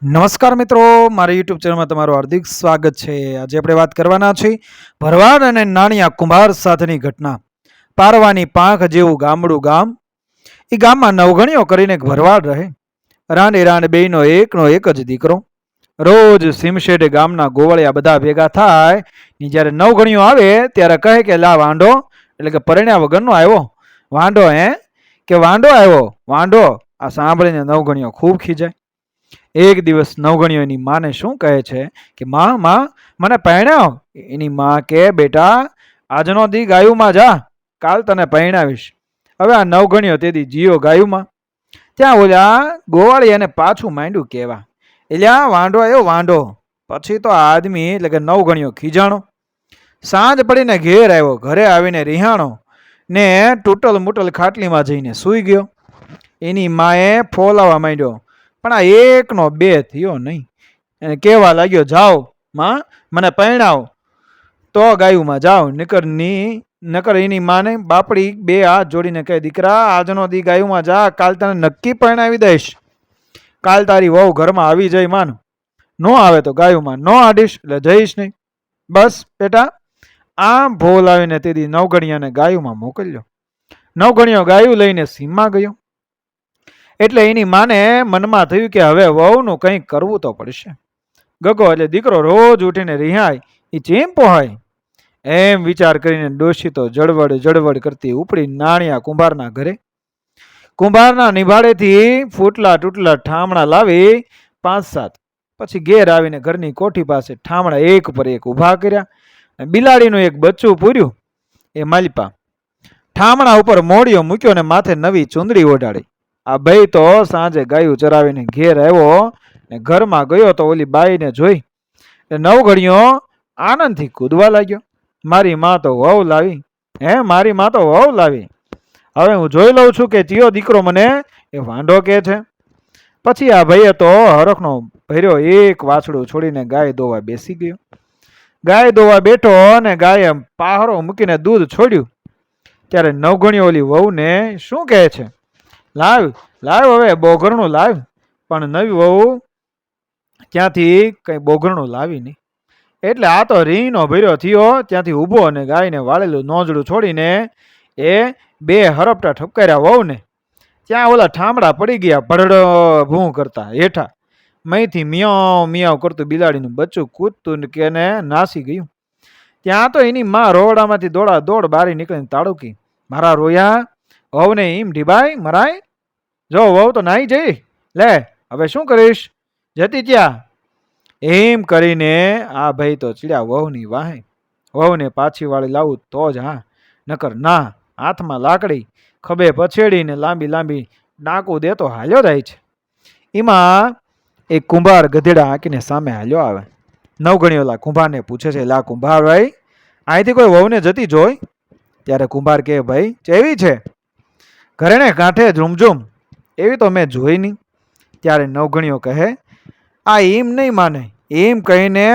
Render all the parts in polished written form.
નમસ્કાર મિત્રો, મારી યુટ્યુબ ચેનલમાં તમારું હાર્દિક સ્વાગત છે। આજે આપણે વાત કરવાના છીએ ભરવાડ અને નાણિયા કુંભાર સાથેની ઘટના। પારવાની પાંખ જેવું ગામડું ગામ, એ ગામમાં નવગણીઓ કરીને એક ભરવાડ રહે। રાંડે રાંડ બેયનો એકનો એક જ દીકરો। રોજ સીમશેડે ગામના ગોવાળિયા બધા ભેગા થાય ને જ્યારે નવગણીઓ આવે ત્યારે કહે કે લા વાંઢો, એટલે કે પરણ્યા વગરનો આવ્યો વાંઢો, કે વાંઢો આવ્યો વાંઢો। આ સાંભળીને નવગણીઓ ખૂબ ખીજાય। એક દિવસ નવગણીઓની માને શું કહે છે કે માં મને પરણાવ। એની માં કે બેટા આજનો દી ગાયુંમાં જા, કાલ તને પરણાવીશ। હવે આ નવગણીઓ તેથી જીયો ગાયુંમાં। ત્યાં ઓલા ગોવાળી એને પાછું માંડ્યું કહેવા, એલ્યા વાંઢો આવ્યો વાંઢો। પછી તો આદમી એટલે કે નવગણીઓ ખીજાણો। સાંજ પડીને ઘેર આવ્યો, ઘરે આવીને રિહાણો ને તૂટલ મૂટલ ખાટલીમાં જઈને સૂઈ ગયો। એની માએ ફોલાવા માંડ્યો, પણ આ એકનો બે થયો નહીં। એને કહેવા લાગ્યો, જાઓ માં મને પરણાવ તો ગાયુંમાં જાઓ, નકર એની માને બાપડી બે હાથ જોડીને કહે, દીકરા આજનો દી ગાયુંમાં જા, કાલ તને નક્કી પરણાવી દઈશ। કાલ તારી વહુ ઘરમાં આવી જાય માન, ન આવે તો ગાયુંમાં ન આડીશ, એટલે જઈશ નહીં। બસ બેટા આમ ફોલાવીને તેથી નવગણિયાને ગાયુંમાં મોકલ્યો। નવગણીયો ગાયું લઈને સીમમાં ગયો। એટલે એની માને મનમાં થયું કે હવે વહુનું કંઈક કરવું તો પડશે। ગગો એટલે દીકરો રોજ ઉઠીને રિહાય એ ચેમ પોહાય, એમ વિચાર કરીને ડોશી તો જળવડ કરતી ઉપડી નાણિયા કુંભારના ઘરે। કુંભારના નિભાડેથી ફૂટલા તૂટલા ઠામણા લાવી 5-7 પછી ઘેર આવીને ઘરની કોઠી પાસે ઠામણા એક પર એક ઊભા કર્યા। બિલાડીનું એક બચ્ચું પૂર્યું એ માલપા ઠામણા ઉપર મોડિયો મૂક્યો ને માથે નવી ચુંદડી ઓઢાડી। આ ભાઈ તો સાંજે ગાયું ચરાવીને ઘેર આવ્યો ને ઘરમાં ગયો તો ઓલી બાઈને જોઈ નવગણીઓ આનંદથી કૂદવા લાગ્યો, મારી માં તો વહુ લાવી, મારી માં તો વહુ લાવી। હવે હું જોઈ લઉં છું કે ચિયો દીકરો મને એ વાંઢો કે છે। પછી આ ભાઈએ તો હરખનો ભર્યો એક વાછડું છોડીને ગાય દોવા બેસી ગયો। ગાય દોવા બેઠો અને ગાયે પાહરો મૂકીને દૂધ છોડ્યું ત્યારે નવગણીઓ ઓલી વહુને શું કહે છે, લાવ લાવ હવે બોઘરણું લાવ। પણ નવી વહુ ક્યાંથી કઈ બોઘરણું લાવી નહીં। એટલે આ તો રીંગનો ભર્યો થયો ત્યાંથી ઊભો અને ગાયને વાળેલું નોંજડું છોડીને એ બે હરપટા ઠપકાર્યા વહુને। ત્યાં ઓલા ઠામડા પડી ગયા ભડડો ભૂં કરતા હેઠા। મહીથી મિયાવ મિયાવ કરતું બિલાડીનું બચ્ચું કૂદતું કે નાસી ગયું। ત્યાં તો એની માં રોવડામાંથી દોડા દોડ બારી નીકળીને તાળુકી, મારા રોયા વહુને એમ ઢીબાઈ મરાય, જો વહુ તો નાઈ જઈ, લે હવે શું કરીશ, જતી ત્યાં। એમ કરીને આ ભાઈ તો ચીડ્યા વહુની વાહે। વહુને પાછી વાળી લાવું તો જ હા, નકર ના। હાથમાં લાકડી ખભે પછેડીને લાંબી લાંબી ડાકું દેતો હાલ્યો જાય છે। એમાં એક કુંભાર ગધેડા આંકીને સામે હાલ્યો આવે। નવગણીઓલા કુંભારને પૂછે છે, લા કુંભાર ભાઈ અહીંથી કોઈ વહુને જતી જોઈ? ત્યારે કુંભાર કહે, ભાઈ ચેવી છે? ઘરેને કાંઠે ઝૂમઝૂમ, એવી તો મેં જોઈ નહીં। ત્યારે નવગણીઓ કહે, આ એમ નહીં માને, એમ કહીને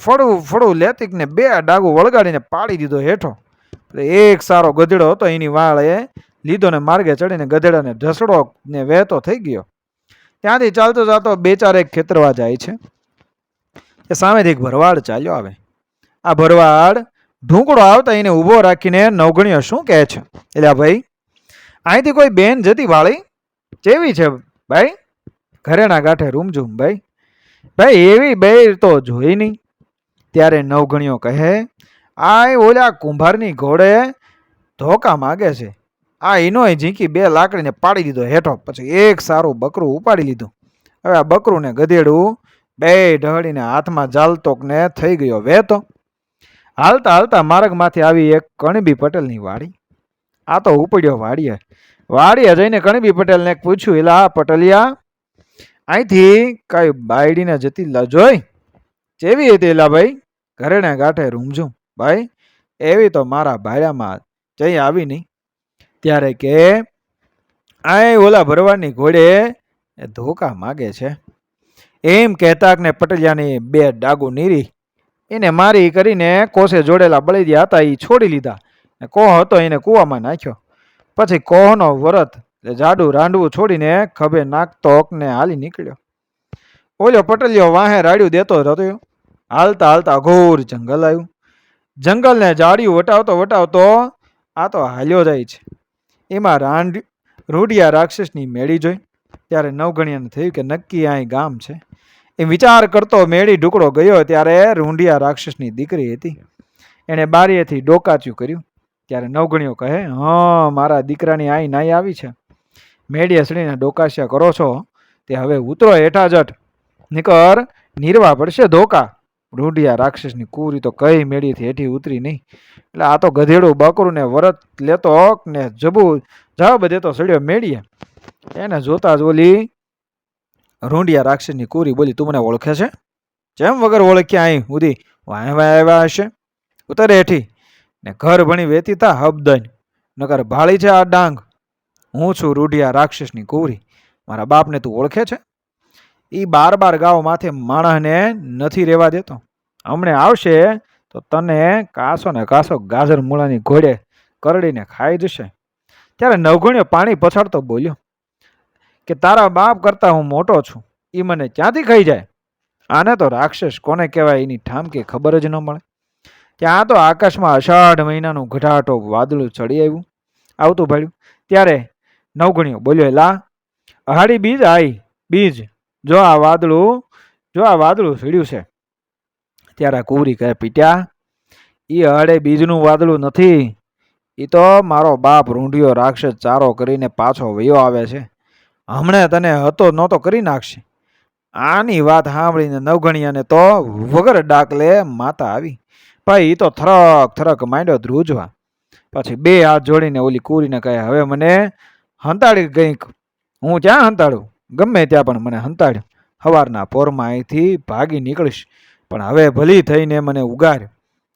ફળું લેતીકને બે ડાગું વળગાડીને પાડી દીધો હેઠો। એક સારો ગધેડો હતો એની વાળે લીધો ને માર્ગે ચડીને ગધેડાને ઢસડો ને વહેતો થઈ ગયો। ત્યાંથી ચાલતો ચાલતો 2-4 ખેતરવા જાય છે એ સામેથી એક ભરવાડ ચાલ્યો આવે। આ ભરવાડ ઢૂંકડો આવતા એને ઊભો રાખીને નવગણીઓ શું કહે છે, એટલે ભાઈ અહીંથી કોઈ બેન જતી વાળી, ચેવી છે ભાઈ? ઘરેણા ગાંઠે રૂમઝૂમ ભાઈ, ભાઈ એવી બે તો જોઈ નહીં। ત્યારે નવગણીઓ કહે, આ ઓલા કુંભારની ઘોડે ધોકા માગે છે, આ એનોય ઝીંકી 2 લાકડીને પાડી દીધો હેઠો, પછી એક સારું બકરું ઉપાડી લીધું। હવે આ બકરું ને ગધેડું બે ઢળીને હાથમાં જાલતોકને થઈ ગયો વહેતો। હાલતા હાલતા માર્ગમાંથી આવી એક કણબી પટેલની વાડી। આ તો ઉપડ્યો વાડીએ જઈને કણબી પટેલને પૂછ્યું, એલા પટેલિયા અહીંથી કઈ બાયડીને જતી જોઈ, ચેવી હતી એલા ભાઈ? ઘરેને ગાંઠે રૂમઝૂમ ભાઈ, એવી તો મારા ભાડામાં જઈ આવી નહીં। ત્યારે કે આ ઓલા ભરવાડની ઘોડે ધોકા માગે છે। એમ કહેતા ને પટેલિયાની 2 ડાગુ નીરી એને મારી કરીને કોસે જોડેલા બળદિયા હતા એ છોડી લીધા, કોહ હતો એને કૂવામાં નાખ્યો। પછી કોહનો વરત જાડું રાંડવું છોડીને ખભે નાખતો ને હાલી નીકળ્યો। ઓલો પટલિયો વાહે રાડ્યું દેતો હતો. હાલતા હાલતા ઘોર જંગલ આવ્યું. જંગલને જાડિયું વટાવતો વટાવતો આ તો હાલ્યો જાય છે. એમાં રૂઢિયા રાક્ષસની મેળી જોઈ. ત્યારે નવગણિયાને થયું કે નક્કી અહીં ગામ છે. એ વિચાર કરતો મેળી ઢુકડો ગયો ત્યારે રૂંઢિયા રાક્ષસની દીકરી હતી. એણે બારીએથી ડોકાચ્યું કર્યું. ત્યારે નવગણિયો કહે, હા, મારા દીકરાની આઈ નાઈ આવી છે. મેળીએ સડીને ડોકાશ્યા કરો છો તે હવે ઉતરો હેઠા જટ, નીકર નીરવા પડશે ધોકા. રૂંઢિયા રાક્ષસની કુરી તો કઈ મેળીથી હેઠી ઉતરી નહીં. એટલે આ તો ગધેડું બકરું ને વરત લેતો ને જવાબ દેતો સડ્યો મેળીએ. એને જોતા જ ઓલી રૂંઢિયા રાક્ષસની કુરી બોલી, તું મને ઓળખે છે? જેમ વગર ઓળખ્યા અહીં સુધી વાય વાય આવ્યા હશે. ઉતરે હેઠી ને ઘર ભણી વેતી થા હબદન, નકર ભાળી છે આ ડાંગ. હું છું રૂઢિયા રાક્ષસની કુરી. મારા બાપને તું ઓળખે છે? એ બાર ગાવ માથે માણસને નથી રહેવા દેતો. હમણે આવશે તો તને કાસો ને કાસો ગાજર મૂળાની ઘોડે કરડીને ખાઈ જશે. ત્યારે નવગણ્યો પાણી પછાડતો બોલ્યો કે તારા બાપ કરતા હું મોટો છું, એ મને ક્યાંથી ખાઈ જાય? આને તો રાક્ષસ કોને કહેવાય એની ઠામકે ખબર જ ન મળે. ત્યાં તો આકાશમાં અષાઢ મહિનાનું ઘટાટો વાદળું ચડી આવતું ભાડ્યું. ત્યારે નવગણ્યો બોલ્યો, લા અહાડી બીજ આઈ બીજ, જો આ વાદળું સીડ્યું છે. ત્યારે કુંવરી કહે, પીટ્યા, એ અહાડે બીજનું વાદળું નથી, એ તો મારો બાપ રૂંઢિયો રાક્ષસ ચારો કરીને પાછો વયો આવે છે. હમણે તને હતો નહોતો કરી નાખશે. આની વાત સાંભળીને નવગણિયાને તો વગર ડાકલે માતા આવી. ભાઈ એ તો થરક થરક માંડ્યો ધ્રુજવા. પછી બે હાથ જોડીને ઓલી કુરીને કહે, હવે મને હંતાડી ગઈક. હું ક્યાં હંતાડું? ગમે ત્યાં પણ મને હંતાડ. સવારના પોરમાં અહીંથી ભાગી નીકળીશ, પણ હવે ભલી થઈને મને ઉગાર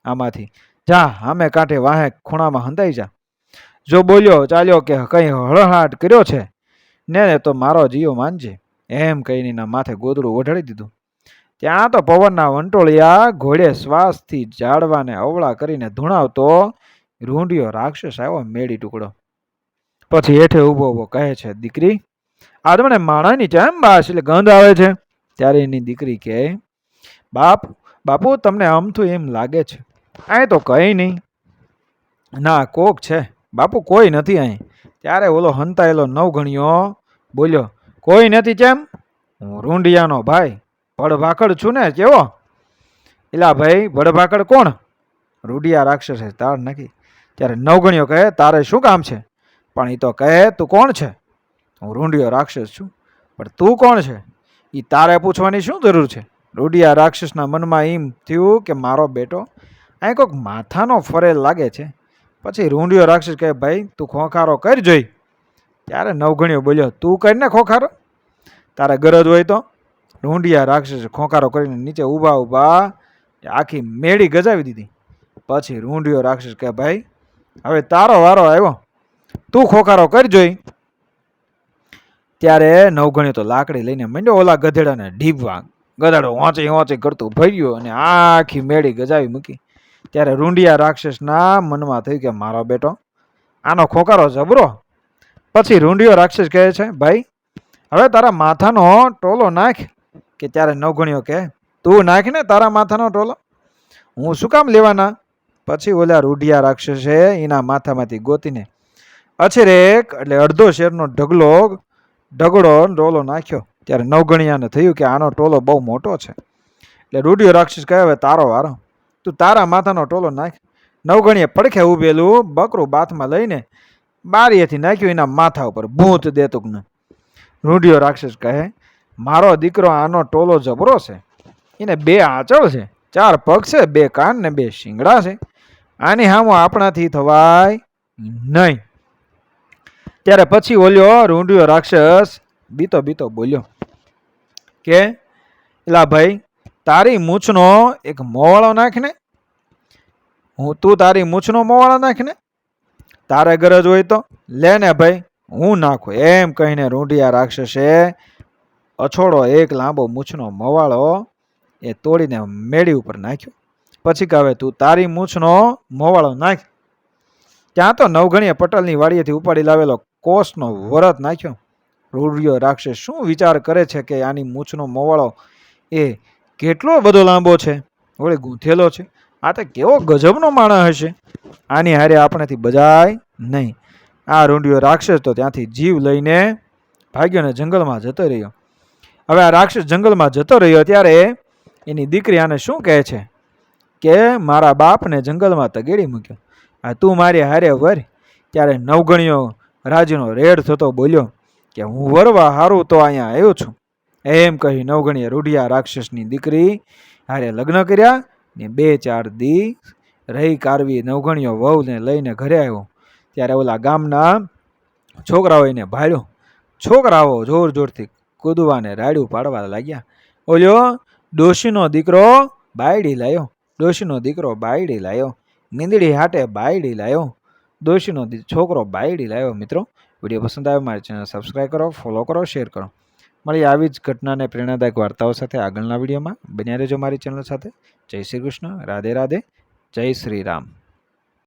આમાંથી. જા આમે કાંઠે વાહે ખૂણામાં હંતાઈ જા. જો બોલ્યો ચાલ્યો કે કંઈ હળહાટ કર્યો છે ને તો મારો જીવ માનજે. એમ કહીને એના માથે ગોદડું ઓઢાડી દીધું. ત્યાં તો પવનના વંટોળિયા ઘોડે શ્વાસથી ઝાડવાને અવળા કરીને ધૂણાવતો રૂંઢિયો રાક્ષસ આવ્યો મેળી ટુકડો. પછી હેઠે ઊભો કહે છે, દીકરી, આજ મને માણાની ચેમ બાસ એટલે ગંધ આવે છે? ત્યારે એની દીકરી કહે, બાપુ તમને આમથું એમ લાગે છે, અહીં તો કઈ નહીં. ના, કોક છે બાપુ, કોઈ નથી અહીં. ત્યારે ઓલો હંતાયેલો નવગણિયો બોલ્યો, કોઈ નથી કેમ? હું રૂંઢિયાનો ભાઈ ભડભાકડ છું ને. કેવો? એલા ભાઈ, ભડભાકડ કોણ? રૂંઢિયા રાક્ષસે તાળ નાખી. ત્યારે નવગણિયો કહે, તારે શું કામ છે? પણ એ તો કહે, તું કોણ છે? હું રૂંઢિયો રાક્ષસ છું. પણ તું કોણ છે એ તારે પૂછવાની શું જરૂર છે? રૂંઢિયા રાક્ષસના મનમાં એમ થયું કે મારો બેટો અહીં કોઈક માથાનો ફરેલ લાગે છે. પછી રૂંઢિયો રાક્ષસ કહે, ભાઈ તું ખોખારો કરી જોઈ. ત્યારે નવગણિયો બોલ્યો, તું કરીને ખોખારો, તારે ગરજ હોય તો. રૂંઢિયા રાક્ષસે ખોખારો કરીને નીચે ઊભા આખી મેળી ગજાવી દીધી. પછી રૂંઢિયો રાક્ષસ કહે, ભાઈ હવે તારો વારો આવ્યો, તું ખોખારો કરી જોઈ. ત્યારે નવગણિયો તો લાકડી લઈને મંડ્યો ઓલા ગધેડાને ઢીબવા. ગધેડો વાંચી કરતું ભર્યો અને આખી મેળી ગજાવી મૂકી. ત્યારે રૂંઢિયા રાક્ષસના મનમાં થયું કે મારો બેટો આનો ખોખારો જબરો. પછી રૂંઢિયો રાક્ષસ કહે છે, ભાઈ હવે તારા માથાનો ટોલો નાખ. કે ત્યારે નવગણિયો કહે, તું નાખ ને તારા માથાનો ટોલો, હું શું કામ લેવાના? પછી ઓલા રૂંઢિયા રાક્ષસે એના માથામાંથી ગોતીને અછરેક એટલે અડધો શેરનો ઢગડો ટોલો નાખ્યો. ત્યારે નવગણિયાને થયું કે આનો ટોલો બહુ મોટો છે. એટલે રૂંઢિયો રાક્ષસ કહે, હવે તારો વારો, તું તારા માથાનો ટોલો નાખ. નવગણીએ પડખે ઉભેલું બકરું બાથમાં લઈને બારીએથી નાખ્યું એના માથા ઉપર ભૂત દેતુક ને. રૂંઢિયો રાક્ષસ કહે, મારો દીકરો આનો ટોલો જબરો છે, એને 2 આંચળ છે, 4 પગ છે, 2 કાન ને 2 શિંગડા છે. આની હામો આપણાથી થવાય નહીં. ત્યારે પછી ઓલ્યો રૂંઢિયો રાક્ષસ બીતો બોલ્યો કે એલા ભાઈ, તારી મૂછનો એક મોવાળો નાખને. તું તારી મૂછનો મોવાળો નાખને, તારે ગરજ હોય તો લે ને ભાઈ, હું નાખું. એમ કહીને રૂંઢિયા રાક્ષસે અછોડો એક લાંબો મૂછનો મોવાળો એ તોડીને મેળી ઉપર નાખ્યો. પછી કહે, તું તારી મૂછનો મોવાળો નાખ. ત્યાં તો નવગણીએ પટલની વાડીએથી ઉપાડી લાવેલો કોષનો વરત નાખ્યો. રૂંઢિયો રાક્ષસ શું વિચાર કરે છે કે આની મૂછનો મોવાળો એ કેટલો બધો લાંબો છે, વળી ગૂંથેલો છે. આ તો કેવો ગજબનો માણસ હશે, આની હારે આપણેથી બજાય નહીં. આ રૂંડિયો રાક્ષસ તો ત્યાંથી જીવ લઈને ભાગ્યો ને જંગલમાં જતો રહ્યો. હવે આ રાક્ષસ જંગલમાં જતો રહ્યો ત્યારે એની દીકરી આને શું કહે છે કે મારા બાપને જંગલમાં તગેડી મૂક્યો, આ તું મારી હારે વર. ત્યારે નવગણીયો રાજનો રેડ થતો બોલ્યો કે હું વરવા હારું તો અહીંયા આવ્યો છું. એમ કહી નવગણીએ રૂઢિયા રાક્ષસની દીકરી હારે લગ્ન કર્યા ને 2-4 દી રહી કારવી નવગણીયો વહુને લઈને ઘરે આવ્યો. ત્યારે ઓલા ગામના છોકરાઓ એને ભાળ્યો. છોકરાઓ જોર જોરથી કૂદવાને રાડ્યું પાડવા લાગ્યા. ઓલ્યો ડોશીનો દીકરો બાયડી લાયો, ડોશીનો દીકરો બાયડી લાયો, નીંદડી હાટે બાયડી લાયો, ડોશીનો છોકરો બાયડી લાયો. મિત્રો, વિડીયો પસંદ આવે મારી ચેનલ સબસ્ક્રાઈબ કરો, ફોલો કરો, શેર કરો. મળી આવી જ ઘટનાને પ્રેરણાદાયક વાર્તાઓ સાથે આગળના વિડીયોમાં. બન્યા રહેજો મારી ચેનલ સાથે. જય શ્રી કૃષ્ણ, રાધે રાધે, જય શ્રી રામ.